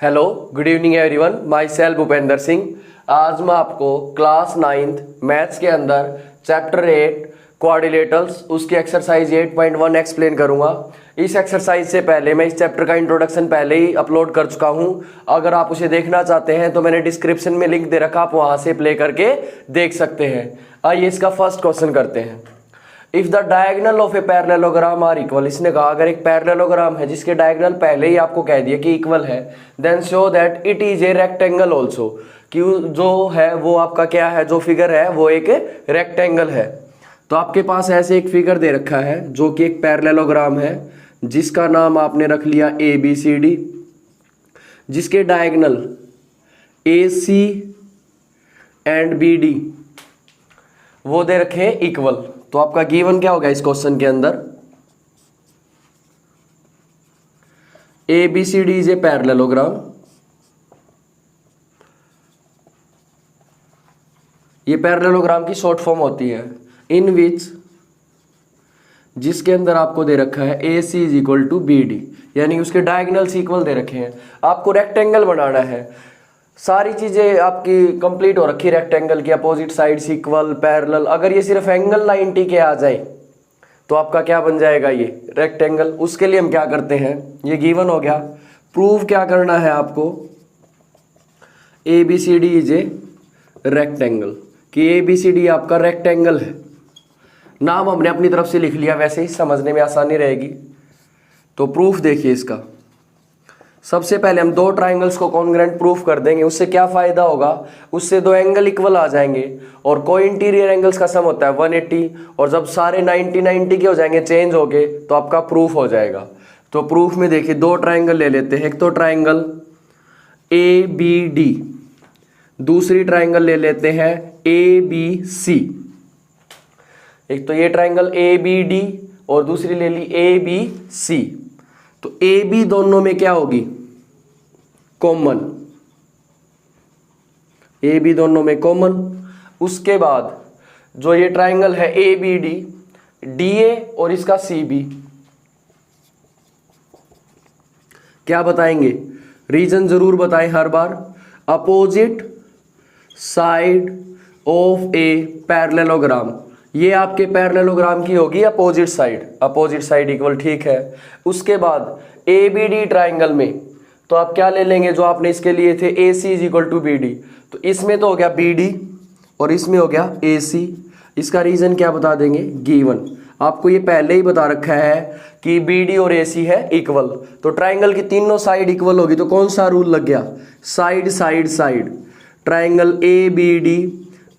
Hello, good evening everyone. My self Bhupendra Singh. आज मैं आपको क्लास 9th मैथ्स के अंदर चैप्टर 8 क्वाड्रिलेटरल्स उसकी एक्सरसाइज 8.1 एक्सप्लेन करूंगा। इस एक्सरसाइज से पहले मैं इस चैप्टर का इंट्रोडक्शन पहले ही अपलोड कर चुका हूं। अगर आप उसे देखना चाहते हैं तो मैंने डिस्क्रिप्शन में लिंक दे रखा, आप वहां से प्ले करके देख सकते हैं। आइए इसका फर्स्ट क्वेश्चन करते हैं। If the diagonal of a parallelogram are equal, इसने कहा अगर एक पैरेललोग्राम है जिसके डायगोनल पहले ही आपको कह दिया कि इक्वल है, then show that it is a rectangle also, कि जो है वो आपका क्या है, जो फिगर है वो एक रेक्टेंगल है। तो आपके पास ऐसे एक फिगर दे रखा है जो कि एक पैरेललोग्राम है जिसका नाम आपने रख लिया ABCD, जिसके डायगोनल AC एंड BD वो दे रखे हैं इक्वल। तो आपका गिवन क्या होगा इस क्वेश्चन के अंदर, ABCD इज ए पैरेललोग्राम। ये पैरेललोग्राम की शॉर्ट फॉर्म होती है, इन विच, जिसके अंदर आपको दे रखा है AC is equal to BD, यानी उसके डायगोनल्स इक्वल दे रखे हैं। आपको रेक्टेंगल बनाना है, सारी चीजें आपकी कंप्लीट हो रखी रेक्टेंगल की, अपोजिट साइड्स इक्वल, पैरेलल। अगर ये सिर्फ एंगल 90 के आ जाए तो आपका क्या बन जाएगा, ये रेक्टेंगल। उसके लिए हम क्या करते हैं, ये गिवन हो गया। प्रूव क्या करना है आपको, ABCD इज ए रेक्टेंगल, कि ABCD आपका रेक्टेंगल है। नाम हमने अपनी तरफ से लिख लिया, वैसे ही समझने में आसानी रहेगी। तो प्रूफ देखिए इसका। सबसे पहले हम दो ट्राइंगल्स को कॉन्ग्रुएंट प्रूफ कर देंगे। उससे क्या फायदा होगा, उससे दो एंगल इक्वल आ जाएंगे और कोई इंटीरियर एंगल्स का सम होता है 180, और जब सारे 90 के हो जाएंगे चेंज हो गए तो आपका प्रूफ हो जाएगा। तो प्रूफ में देखिए दो ट्राइंगल ले लेते हैं। एक तो ट्राइंगल ABD, दूसरी ट्राइंगल ले लेते हैं ABC। एक तो ये ट्राइंगल ABD और दूसरी ले ली ABC। तो AB दोनों में क्या होगी, कॉमन। AB दोनों में कॉमन। उसके बाद जो ये ट्राइंगल है ABD, DA और इसका CB, क्या बताएंगे, रीजन जरूर बताएं हर बार। Opposite side of a parallelogram, ये आपके पैरेललोग्राम की होगी opposite side. Opposite side equal, ठीक है। उसके बाद ABD ट्राइंगल में तो आप क्या ले लेंगे, जो आपने इसके लिए थे AC is equal to BD। तो इसमें तो हो गया BD और इसमें हो गया AC। इसका रीजन क्या बता देंगे, गिवन। आपको ये पहले ही बता रखा है कि BD और AC है इक्वल। तो ट्राइंगल की तीनों साइड इक्वल होगी तो कौन सा रूल लग गया, side side side. Triangle ABD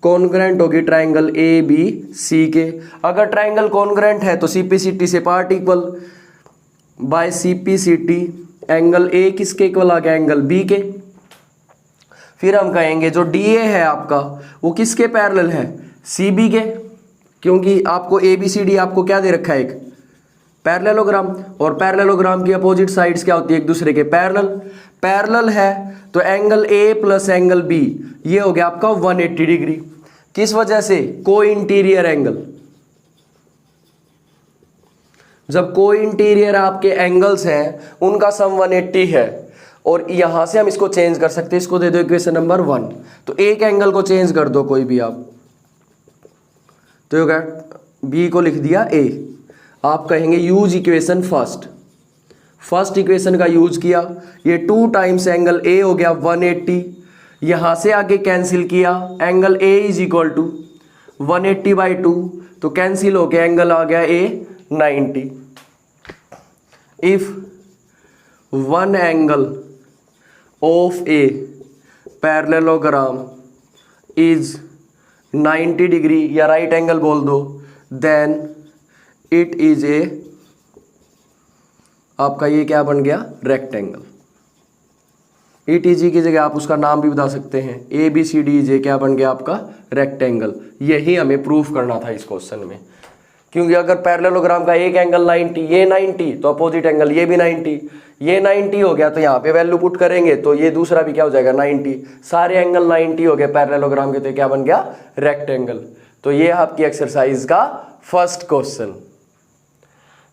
congruent होगी ट्राइंगल ABC के। अगर ट्राइंगल कॉन्ग्रुएंट है तो CPCT से part equal, by CPCT angle A किसके इक्वल आ गया, एंगल B के। फिर हम कहेंगे जो DA है आपका वो किसके पैरेलल है, CB के, क्योंकि आपको ABCD आपको क्या दे रखा है, एक पैरेललोग्राम, और पैरेललोग्राम की अपोजिट साइड्स क्या होती है, एक दूसरे के पैरेलल। पैरेलल है तो angle A plus angle B ये हो गया आपका 180 डिग्री। किस वजह से, कोई इंटीरियर एंगल। जब कोई इंटीरियर आपके एंगल्स हैं उनका सम 180 है, और यहां से हम इसको चेंज कर सकते हैं। इसको दे दो इक्वेशन नंबर 1। तो एक एंगल को चेंज कर दो कोई भी आप, तो ये क्या, B को लिख दिया A। आप कहेंगे यूज इक्वेशन फर्स्ट इक्वेशन का यूज किया, ये 2 टाइम्स एंगल A हो गया 180, यहां से आगे कैंसिल किया, angle A is equal to 180/2, तो कैंसिल हो गया, एंगल आ गया A 90। If one angle of a parallelogram is 90 degree, या राइट एंगल बोल दो, देन इट इज ए, आपका ये क्या बन गया, रेक्टेंगल। ETG की जगह आप उसका नाम भी बता सकते हैं, ABCD इज ए क्या बन गया आपका, रेक्टेंगल। यही हमें प्रूफ करना था इस क्वेश्चन में, क्योंकि अगर पैरेललोग्राम का एक एंगल 90, ये 90, तो अपोजिट एंगल ये भी 90, ये 90 हो गया, तो यहाँ पे वैल्यू पुट करेंगे तो ये दूसरा भी क्या हो जाएगा, 90। सारे एंगल 90 हो गए पैरेललोग्राम के, तो क्या बन गया, रेक्टेंगल। तो ये आपकी एक्सरसाइज का first question.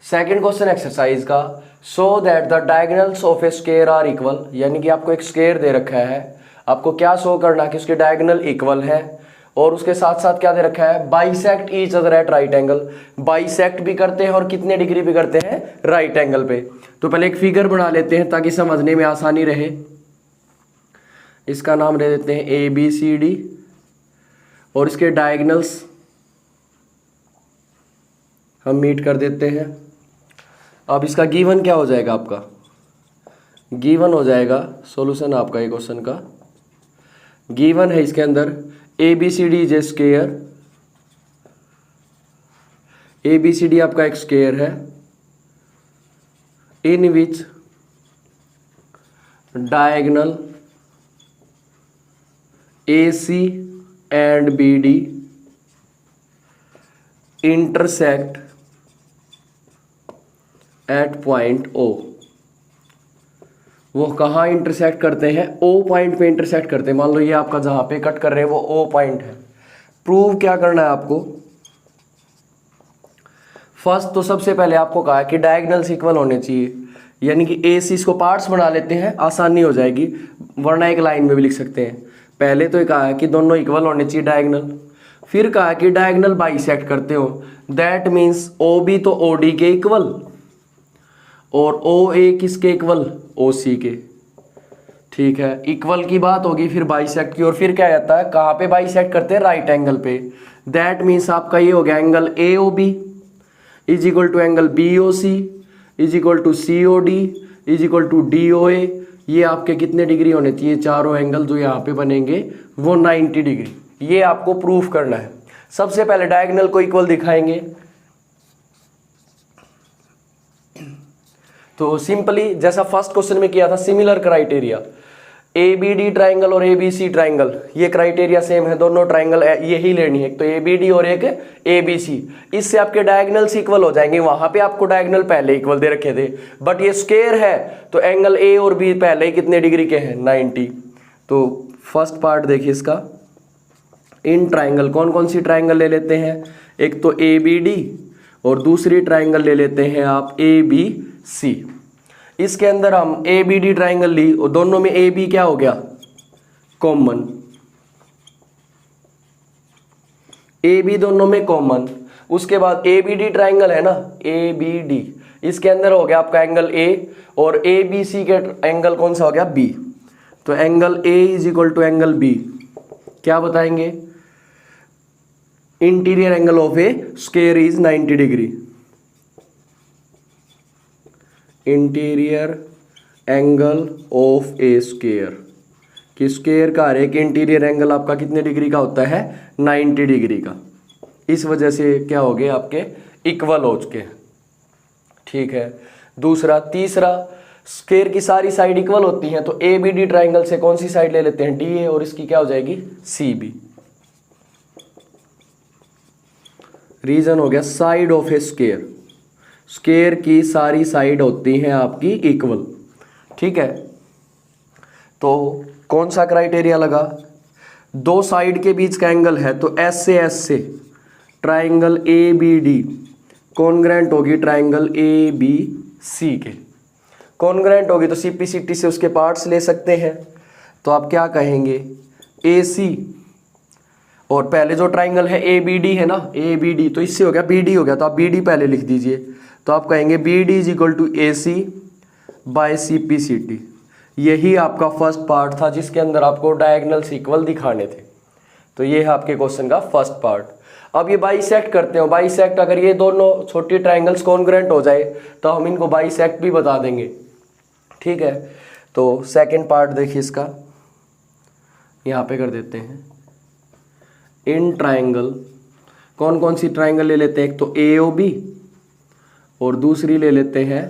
Second question exercise का, so that the diagonals of a square are equal, यानी कि आपको एक स्क्वायर दे रखा है, आपको क्या शो करना कि उसके डायगोनल इक्वल है, और उसके साथ साथ क्या दे रखा है, bisect each other at right angle, bisect भी करते हैं और कितने डिग्री भी करते हैं, राइट एंगल पे। तो पहले एक फिगर बना लेते हैं ताकि समझने में आसानी रहे। इसका नाम दे देते हैं ABCD और इसके डायगोनल्स हम मीट कर देते हैं। अब इसका गिवन क्या हो जाएगा, आपका गिवन हो जाएगा सॉल्यूशन आपका ये क्वेश्चन का गिवन है, इसके अंदर ABCD is a square, ABCD आपका एक स्क्वायर है, in which diagonal AC and BD intersect at point O। वो कहाँ इंटरसेक्ट करते हैं, O पॉइंट पे इंटरसेक्ट करते हैं। मान लो ये आपका जहां पे कट कर रहे हैं वो O पॉइंट है। प्रूव क्या करना है आपको, फर्स्ट तो सबसे पहले आपको कहा कि डायगोनल्स इक्वल होने चाहिए, यानी कि AC इसको पार्ट्स बना लेते हैं, आसानी हो जाएगी, वरना एक लाइन में भी लिख सकते हैं। पहले तो ये कहा है कि दोनों इक्वल होने चाहिए डायगोनल, फिर कहा कि डायगोनल बाइसेक्ट करते हो, दैट मीन्स OB तो OD के इक्वल और OA किसके इक्वल, OC के। ठीक है, इक्वल की बात होगी, फिर बाइसेक्ट की, और फिर क्या आता है, कहाँ पे बाइसेक्ट करते हैं, राइट एंगल पे। दैट मीन्स आपका ये हो गया angle AOB is equal to angle BOC is equal to COD is equal to DOA। ये आपके कितने डिग्री होने चाहिए, चारों एंगल जो यहाँ पे बनेंगे वो 90 डिग्री। ये आपको प्रूफ करना है। सबसे पहले डायगोनल को इक्वल दिखाएंगे, तो सिंपली जैसा फर्स्ट क्वेश्चन में किया था, सिमिलर क्राइटेरिया, ABD ट्राइंगल और ABC ट्राइंगल, ये क्राइटेरिया सेम है, दोनों ट्राइंगल यही लेनी है, एक तो ABD और एक ABC। इससे आपके डायगोनल्स इक्वल हो जाएंगे। वहां पे आपको डायगोनल पहले इक्वल दे रखे थे, बट ये स्क्वायर है तो एंगल A और B पहले ही कितने डिग्री के हैं, 90। तो फर्स्ट पार्ट देखिए इसका, इन ट्राइंगल कौन कौन सी ट्राइंगल ले लेते हैं, एक तो ABD और दूसरी ट्राइंगल ले लेते हैं आप ABC। इसके अंदर हम ABD ट्राइंगल ली और दोनों में AB क्या हो गया, कॉमन, AB दोनों में कॉमन। उसके बाद ABD ट्राइंगल है ना, ABD, इसके अंदर हो गया आपका एंगल A और ABC के एंगल कौन सा हो गया, B। तो angle A is equal to angle B क्या बताएंगे, interior angle of a square is 90 degree. Interior angle of a square, कि स्क्वायर का हर एक इंटीरियर एंगल आपका कितने डिग्री का होता है, 90 डिग्री का। इस वजह से क्या हो गए आपके, इक्वल हो चुके हैं। ठीक है, दूसरा, तीसरा, स्क्वायर की सारी साइड इक्वल होती हैं, तो ABD ट्राइंगल से कौन सी साइड ले लेते हैं, DA, और इसकी क्या हो जाएगी, CB। रीजन हो गया side of a square, square की सारी साइड होती हैं आपकी इक्वल। ठीक है, तो कौन सा क्राइटेरिया लगा, दो साइड के बीच का एंगल है, तो S से ट्राइंगल ABD कॉन्ग्रेंट होगी ट्राइंगल ABC के। कॉन्ग्रेंट होगी तो CPCT से उसके पार्ट्स ले सकते हैं। तो आप क्या कहेंगे, AC, और पहले जो ट्राइंगल है ABD है ना, ABD, तो इससे हो गया BD हो गया, तो आप BD पहले लिख दीजिए। तो आप कहेंगे BD is equal to AC by CPCT। यही आपका फर्स्ट पार्ट था जिसके अंदर आपको डायगोनल्स इक्वल दिखाने थे। तो ये है आपके क्वेश्चन का फर्स्ट पार्ट। अब ये बाइसेक्ट करते हो, बाइसेक्ट अगर ये दोनों छोटी ट्राइंगल्स कॉन्ग्रुएंट हो जाए तो हम इनको बाइसेक्ट भी बता देंगे। ठीक है, तो सेकंड पार्ट देखिए इसका, यहाँ पे कर देते हैं। इन ट्राइंगल कौन कौन सी ट्राइंगल ले लेते हैं, एक तो AOB और दूसरी ले लेते हैं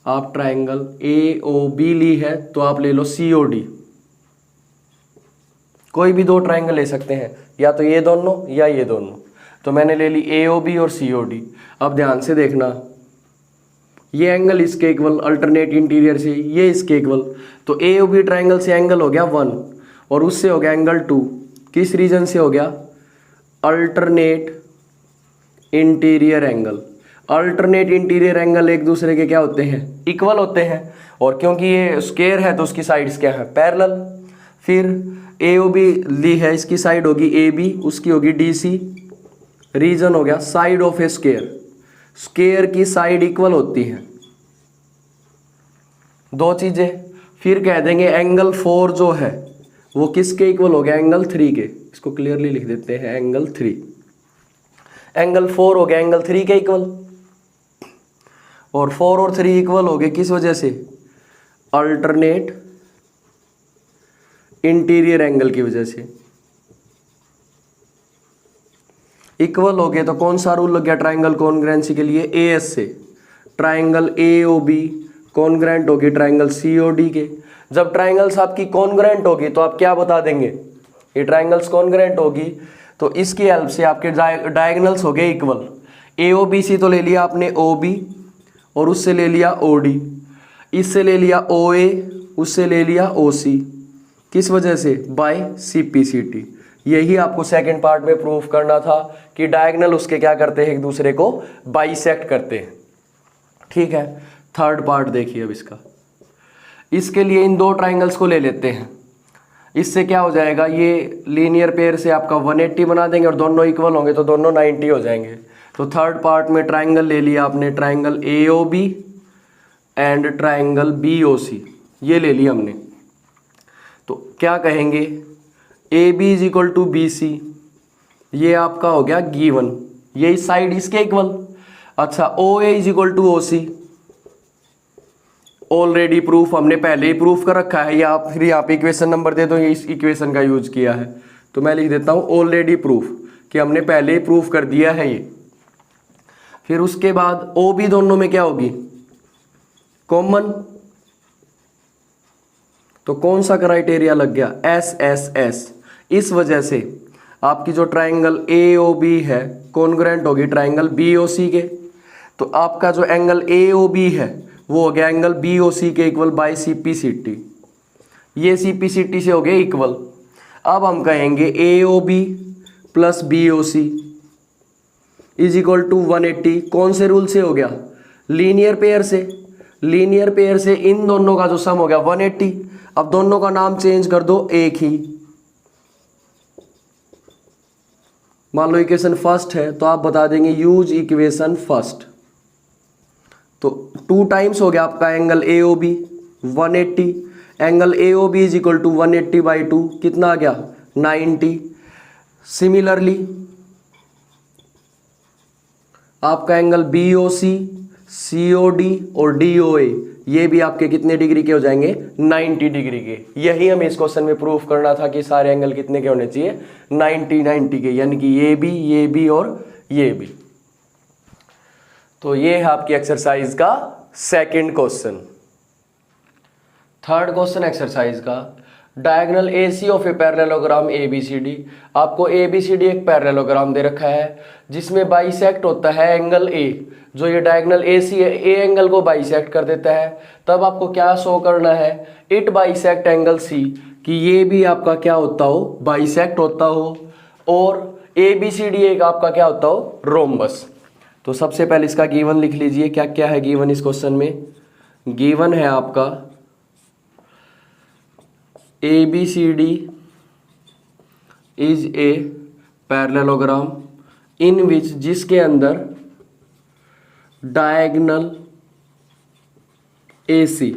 आप ट्राइंगल AOB ली है तो आप ले लो COD। कोई भी दो ट्राइंगल ले सकते हैं, या तो ये दोनों या ये दोनों। तो मैंने ले ली AOB और COD। अब ध्यान से देखना, ये एंगल इसके इक्वल, अल्टरनेट इंटीरियर से ये इसके इक्वल, तो AOB ट्राइंगल से एंगल हो गया 1 और उससे हो गया एंगल 2। किस रीजन से हो गया, alternate interior angle. Alternate interior angle एक दूसरे के क्या होते हैं, इक्वल होते हैं, और क्योंकि ये स्क्वायर है तो उसकी साइड्स क्या है, पैरेलल। फिर AOB ली है, इसकी साइड होगी AB, उसकी होगी DC। रीजन हो गया side of a square, square की साइड इक्वल होती है, दो चीजें। फिर कह देंगे एंगल 4 जो है वो किसके इक्वल हो गया, एंगल 3 के। इसको क्लियरली लिख देते हैं, एंगल 3, एंगल 4 हो गया एंगल 3 के इक्वल। और 4 और 3 इक्वल हो गए किस वजह से, अल्टरनेट इंटीरियर एंगल की वजह से। इक्वल हो गए तो कौन सा रूल लग गया ट्राइंगल कॉन्ग्रुएंसी के लिए, AS से। ट्राइंगल AOB कॉन्ग्रुएंट होगी ट्राइंगल COD के। जब ट्राइंगल्स आपकी कॉन्ग्रुएंट होगी तो आप क्या बता देंगे, ये ट्राइंगल्स कॉन्ग्रुएंट होगी तो इसकी हेल्प से आपके डायगोनल्स हो गए इक्वल। AOBC तो ले लिया आपने OB, और उससे ले लिया OD, इससे ले लिया OA, उससे ले लिया OC। किस वजह से, बाय CPCT। यही आपको सेकंड पार्ट में प्रूफ करना था कि डायगोनल उसके क्या करते हैं, एक दूसरे को बाइसेक्ट करते हैं। ठीक है, थर्ड पार्ट देखिए अब इसका। इसके लिए इन दो ट्राइंगल्स को ले लेते हैं, इससे क्या हो जाएगा, ये लीनियर पेयर से आपका 180 बना देंगे और दोनों इक्वल होंगे तो दोनों 90 हो जाएंगे। तो थर्ड पार्ट में ट्राइंगल ले लिया आपने, triangle AOB and triangle BOC, ये ले लिया हमने। तो क्या कहेंगे, AB is equal to BC, ये आपका हो गया गिवन, ये साइड इसके इक्वल। अच्छा, OA is equal to OC, already proof हमने पहले ही प्रूफ कर रखा है, या फिर यहाँ पे इक्वेशन नंबर दे दो, ये इस इक्वेशन का यूज किया है तो मैं लिख देता हूँ ऑलरेडी प्रूफ, कि हमने पहले ही प्रूफ कर दिया है ये। फिर उसके बाद OB दोनों में क्या होगी, कॉमन। तो कौन सा क्राइटेरिया लग गया, SSS। इस वजह से आपकी जो ट्राइंगल AOB है कॉन्ग्रुएंट होगी ट्राइंगल BOC के। तो आपका जो एंगल AOB है वो हो गया एंगल BOC के इक्वल बाय CPCT, ये CPCT से हो गए इक्वल। अब हम कहेंगे AOB plus BOC is equal to 180, कौन से रूल से हो गया, लीनियर पेयर से। लीनियर पेयर से इन दोनों का जो सम हो गया 180। अब दोनों का नाम चेंज कर दो, एक ही। मान लो इक्वेशन फर्स्ट है तो आप बता देंगे यूज इक्वेशन फर्स्ट। तो 2 टाइम्स हो गया आपका angle AOB 180, angle AOB is equal to 180/2, कितना आ गया 90। सिमिलरली आपका एंगल BOC, COD और DOA ये भी आपके कितने डिग्री के हो जाएंगे, 90 डिग्री के। यही हमें इस क्वेश्चन में प्रूफ करना था कि सारे एंगल कितने के होने चाहिए, 90 के, यानी कि ये भी और ये भी। तो ये है आपकी एक्सरसाइज का second question. Third question exercise का, diagonal AC of a parallelogram ABCD। आपको ABCD एक पैरेललोग्राम दे रखा है जिसमें बाइसेक्ट होता है एंगल A। जो ये डायगोनल AC है, A एंगल को बाइसेक्ट कर देता है। तब आपको क्या शो करना है, इट बाइसेक्ट एंगल C, कि ये भी आपका क्या होता हो, बाइसेक्ट होता हो, और ABCD एक आपका क्या होता हो, रोम्बस। तो सबसे पहले इसका गिवन लिख लीजिए, क्या क्या है गिवन इस क्वेश्चन में। गिवन है आपका ABCD इज ए पैरेललोग्राम इन विच, जिसके अंदर डायगोनल AC,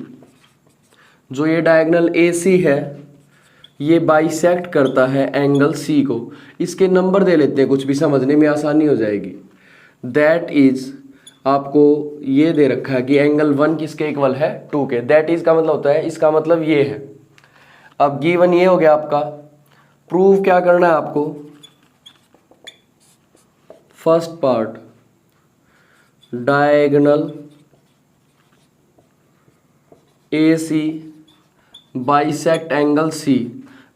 जो ये डायगोनल AC है ये बाइसेक्ट करता है एंगल C को। इसके नंबर दे लेते हैं, कुछ भी समझने में आसानी हो जाएगी। दैट इज, आपको ये दे रखा है कि एंगल 1 किसके इक्वल है, 2 के। दैट इज का मतलब होता है, इसका मतलब ये है। अब गिवन ये हो गया आपका, प्रूव क्या करना है आपको, first part diagonal AC bisect angle C।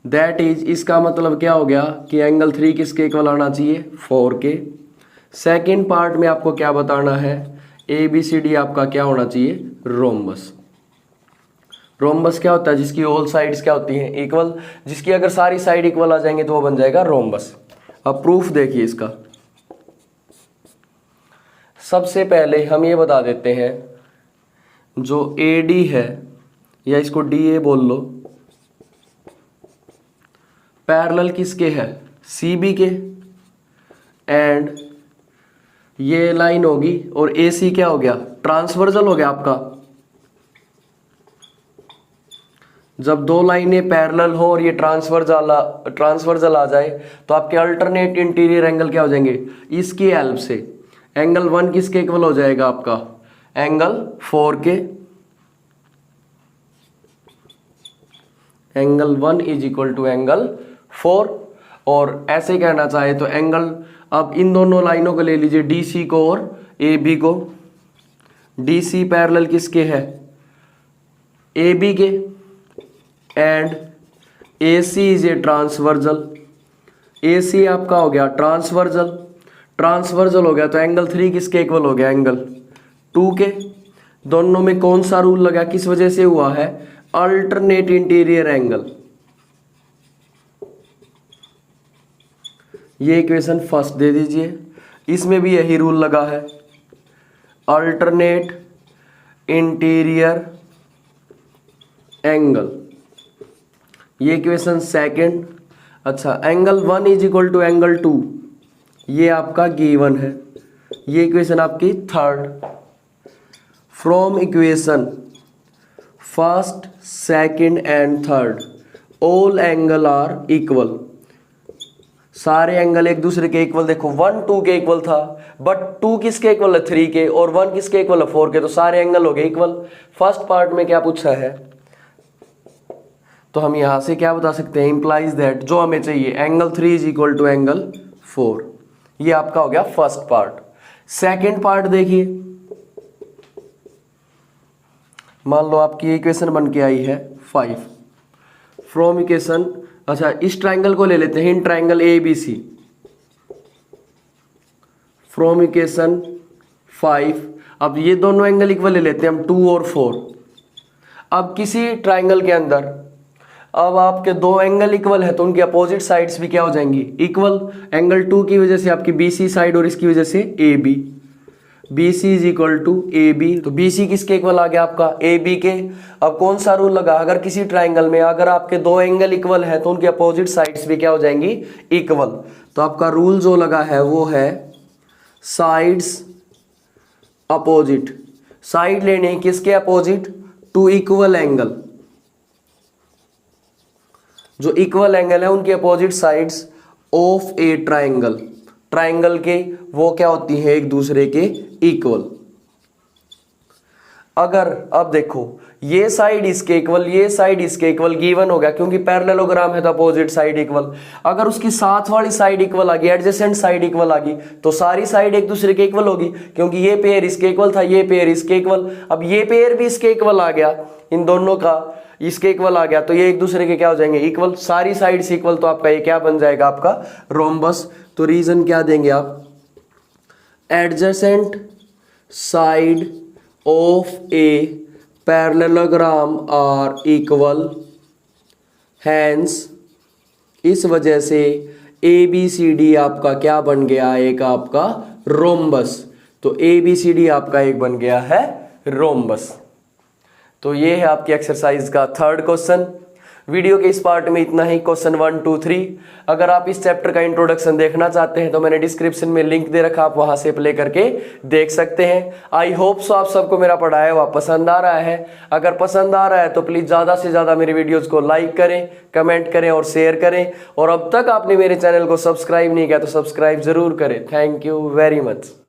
That is, इसका मतलब क्या हो गया कि एंगल 3 किसके इक्वल आना चाहिए, 4 के। सेकेंड पार्ट में आपको क्या बताना है, ABCD आपका क्या होना चाहिए, रोम्बस। रोम्बस क्या होता है, जिसकी ऑल साइड्स क्या होती हैं, इक्वल। जिसकी अगर सारी साइड इक्वल आ जाएंगे तो वो बन जाएगा रोम्बस। अब प्रूफ देखिए इसका। सबसे पहले हम ये बता देते हैं, जो AD है या इसको DA बोल लो, पैरेलल किसके है, CB के, एंड ये लाइन होगी और AC क्या हो गया, ट्रांसवर्जल हो गया आपका। जब दो लाइनें पैरेलल हो और ये ट्रांसवर्जल आ जाए तो आपके अल्टरनेट इंटीरियर एंगल क्या हो जाएंगे, इसकी हेल्प से एंगल 1 किसके इक्वल हो जाएगा आपका, एंगल 4 के। Angle 1 is equal to angle 4। और ऐसे कहना चाहे तो एंगल, अब इन दोनों लाइनों को ले लीजिए, DC को और AB को। DC पैरेलल किसके है, AB के, and AC is a transversal. AC आपका हो गया ट्रांसवर्जल, ट्रांसवर्जल हो गया तो एंगल 3 किसके इक्वल हो गया, एंगल 2 के। दोनों में कौन सा रूल लगा, किस वजह से हुआ है, अल्टरनेट इंटीरियर एंगल। ये इक्वेशन फर्स्ट दे दीजिए, इसमें भी यही रूल लगा है, अल्टरनेट इंटीरियर एंगल। ये इक्वेशन सेकंड। अच्छा, angle 1 is equal to angle 2, ये आपका गिवन है। ये इक्वेशन आपकी third. From equation first, second and third all angle are equal. सारे एंगल एक दूसरे के इक्वल, देखो 1 2 के इक्वल था, बट 2 किसके इक्वल है, 3 के, और 1 किसके इक्वल है, 4 के, तो सारे एंगल हो गए इक्वल। फर्स्ट पार्ट में क्या पूछा है, तो हम यहां से क्या बता सकते हैं, इंप्लाइज दैट जो हमें चाहिए, angle 3 is equal to angle 4। ये आपका हो गया फर्स्ट पार्ट। सेकंड पार्ट देखिए, मान लो आपकी इक्वेशन बन के आई है 5 फ्रॉम इक्वेशन। अच्छा, इस ट्राइंगल को ले लेते हैं, in triangle ABC। From equation 5, अब ये दोनों एंगल इक्वल ले लेते हैं हम, 2 और 4। अब किसी ट्राइंगल के अंदर अब आपके दो एंगल इक्वल है तो उनकी अपोजिट साइड्स भी क्या हो जाएंगी, इक्वल। एंगल 2 की वजह से आपकी BC साइड और इसकी वजह से AB। BC is equal to AB, तो BC किसके इक्वल आ गया आपका, AB के। अब कौन सा रूल लगा, अगर किसी ट्राइंगल में अगर आपके दो एंगल इक्वल है तो उनकी अपोजिट साइड्स भी क्या हो जाएंगी, इक्वल। तो आपका रूल जो लगा है वो है साइड्स अपोजिट। साइड लेने किसके अपोजिट, टू इक्वल एंगल। जो इक्वल एंगल है उनके opposite sides of A triangle, triangle के वो क्या होती है, एक दूसरे के इक्वल। अगर अब देखो ये साइड इसके इक्वल, ये साइड इसके इक्वल, गिवन हो गया क्योंकि पैरेललोग्राम है तो अपोजिट साइड इक्वल। अगर उसकी साथ वाली साइड इक्वल आ गई, एडजेसेंट साइड इक्वल आ गई, तो सारी साइड एक दूसरे के इक्वल होगी क्योंकि ये पेयर इसके इक्वल था, ये पेयर इसके इक्वल। अब ये पेयर भी इसके इक्वल आ गया, इन दोनों का इसके इक्वल आ गया, तो ये एक दूसरे के क्या हो जाएंगे, इक्वल। सारी साइड से इक्वल, तो आपका ये क्या बन जाएगा, आपका रोम्बस। तो रीजन क्या देंगे आप, adjacent side of a parallelogram are equal, hence इस वजह से ABCD आपका क्या बन गया, एक आपका रोम्बस। तो ABCD आपका एक बन गया है रोम्बस। तो ये है आपकी एक्सरसाइज का थर्ड क्वेश्चन। वीडियो के इस पार्ट में इतना ही, क्वेश्चन 1 2 3। अगर आप इस चैप्टर का इंट्रोडक्शन देखना चाहते हैं तो मैंने डिस्क्रिप्शन में लिंक दे रखा, आप वहां से प्ले करके देख सकते हैं। आई होप सो आप सबको मेरा पढ़ाया हुआ पसंद आ रहा है। अगर पसंद आ रहा है तो प्लीज ज्यादा से ज्यादा मेरे वीडियोस को लाइक करें, कमेंट करें और शेयर करें। और अब तक आपने मेरे चैनल को सब्सक्राइब नहीं किया तो सब्सक्राइब जरूर करें। Thank you very much.